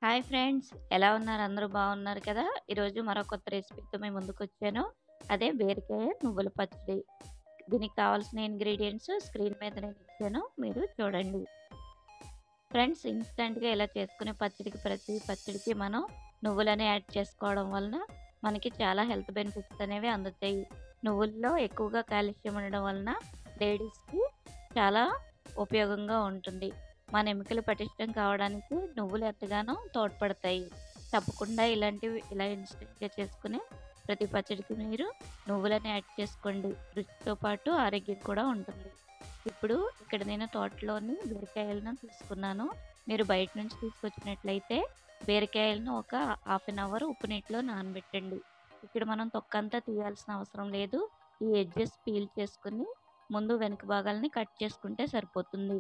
Hi friends, ఎలా ఉన్నారు? అందరూ బాగున్నారు కదా? ఈరోజు మరో కొత్త రెసిపీతో మేము ముందుకొచ్చాను. అదే బీరకాయ నువ్వుల పచ్చడి. దీనికి కావాల్సిన ఇంగ్రీడియెంట్స్ స్క్రీన్ మీద నేను ఇచ్చాను, మీరు చూడండి. ఫ్రెండ్స్, ఇన్స్టెంట్‌గా ఇలా చేసుకునే ప్రతి పచ్చడికి మనం నువ్వులని యాడ్ చేసుకోవడం వలన మనకి చాలా హెల్త్ బెనిఫిట్స్ అనేవి అందుతాయి. నువ్వుల్లో ఎక్కువగా కాల్షియం ఉండడం వలన లేడీస్‌కి చాలా ఉపయోగంగా ఉంటుంది. మన ఎముకలు పటిష్టం కావడానికి నువ్వులు ఎంతగానో తోడ్పడతాయి. తప్పకుండా ఇలా ఇన్స్టెంట్‌గా చేసుకునే ప్రతి పచ్చడికి మీరు నువ్వులని యాడ్ చేసుకోండి. రుచితో పాటు ఆరోగ్యం కూడా ఉంటుంది. ఇప్పుడు ఇక్కడ నేను తోటలోని బీరకాయలను తీసుకున్నాను. మీరు బయట నుంచి తీసుకొచ్చినట్లయితే బీరకాయలను ఒక హాఫ్ అన్ అవర్ ఉప్పు నీటిలో నానబెట్టండి. ఇక్కడ మనం తొక్కంతా తీయాల్సిన అవసరం లేదు. ఈ ఎడ్జెస్ పీల్ చేసుకుని ముందు వెనుక భాగాలని కట్ చేసుకుంటే సరిపోతుంది.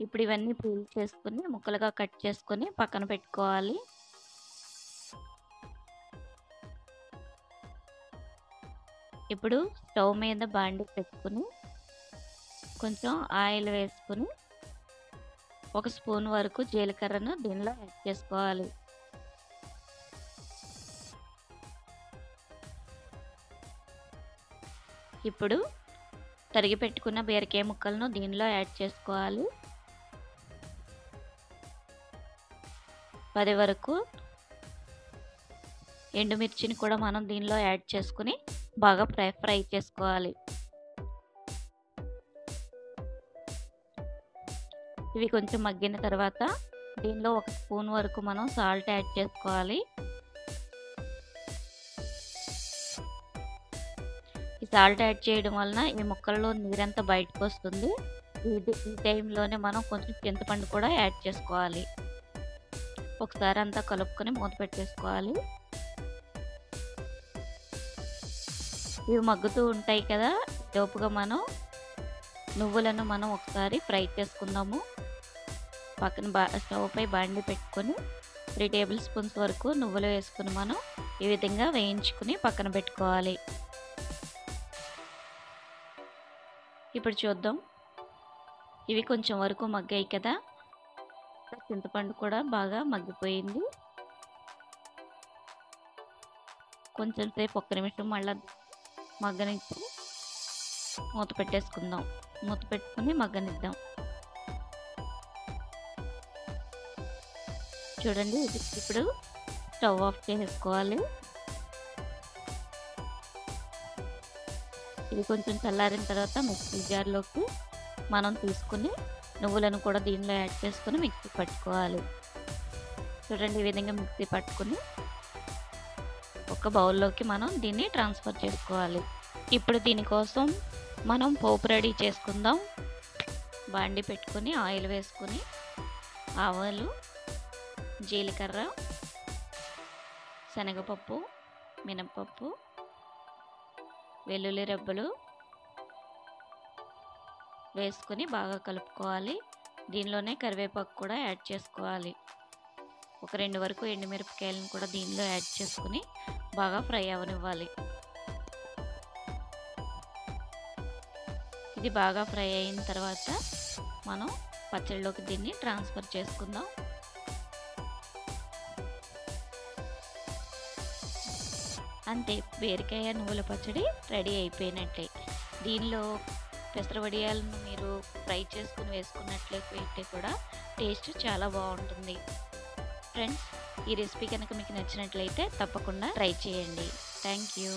ఇప్పుడు ఇవన్నీ పీల్ చేసుకుని ముక్కలుగా కట్ చేసుకొని పక్కన పెట్టుకోవాలి. ఇప్పుడు స్టవ్ మీద బాండి పెట్టుకుని కొంచెం ఆయిల్ వేసుకుని ఒక స్పూన్ వరకు జీలకర్రను దీనిలో యాడ్ చేసుకోవాలి. ఇప్పుడు తరిగి పెట్టుకున్న బీరకాయ ముక్కలను దీనిలో యాడ్ చేసుకోవాలి. 10 వరకు ఎండుమిర్చిని కూడా మనం దీనిలో యాడ్ చేసుకుని బాగా ఫ్రై చేసుకోవాలి. ఇవి కొంచెం మగ్గిన తర్వాత దీనిలో ఒక స్పూన్ వరకు మనం సాల్ట్ యాడ్ చేసుకోవాలి. ఈ సాల్ట్ యాడ్ చేయడం వలన ఈ ముక్కల్లో నీరంతా బయటకు వస్తుంది. ఈ టైంలోనే మనం కొంచెం చింతపండు కూడా యాడ్ చేసుకోవాలి. ఒకసారి అంతా కలుపుకొని మూత పెట్టేసుకోవాలి. ఇవి మగ్గుతూ ఉంటాయి కదా, లోపుగా నువ్వులను మనం ఒకసారి ఫ్రై చేసుకుందాము. పక్కన స్టవ్ పై బాండి పెట్టుకొని 3 టేబుల్ స్పూన్స్ వరకు నువ్వులు వేసుకుని మనం ఈ విధంగా వేయించుకుని పక్కన పెట్టుకోవాలి. ఇప్పుడు చూద్దాం, ఇవి కొంచెం వరకు మగ్గాయి కదా, చింతపండు కూడా బాగా మగ్గిపోయింది. కొంచెం సేపు ఒక్క నిమిషం మళ్ళీ మగ్గనిచ్చి మూత పెట్టేసుకుందాం. మూత పెట్టుకుని మగ్గనిద్దాం. చూడండి, ఇప్పుడు స్టవ్ ఆఫ్ చేసుకోవాలి. ఇది కొంచెం చల్లారిన తర్వాత మిక్సీ జార్లోకి మనం తీసుకుని నువ్వులను కూడా దీనిలో యాడ్ చేసుకుని మిక్సీ పట్టుకోవాలి. చూడండి, ఈ విధంగా మిక్సీ పట్టుకుని ఒక బౌల్లోకి మనం దీన్ని ట్రాన్స్ఫర్ చేసుకోవాలి. ఇప్పుడు దీనికోసం మనం పోపు రెడీ చేసుకుందాం. బాండి పెట్టుకొని ఆయిల్ వేసుకొని ఆవాలు, జీలకర్ర, శనగపప్పు, మినపప్పు, వెల్లుల్లి రెబ్బలు వేసుకొని బాగా కలుపుకోవాలి. దీనిలోనే కరివేపాకు కూడా యాడ్ చేసుకోవాలి. ఒక 2 వరకు ఎండుమిరపకాయలను కూడా దీనిలో యాడ్ చేసుకుని బాగా ఫ్రై అవనివ్వాలి. ఇది బాగా ఫ్రై అయిన తర్వాత మనం పచ్చడిలోకి దీన్ని ట్రాన్స్ఫర్ చేసుకుందాం. అంతే, బీరకాయ నువ్వుల పచ్చడి రెడీ అయిపోయినట్లే. దీనిలో పెసర వడియాలను మీరు ఫ్రై చేసుకుని వేసుకున్నట్లయితే కూడా టేస్ట్ చాలా బాగుంటుంది. ఫ్రెండ్స్, ఈ రెసిపీ కనుక మీకు నచ్చినట్లయితే తప్పకుండా ట్రై చేయండి. Thank you.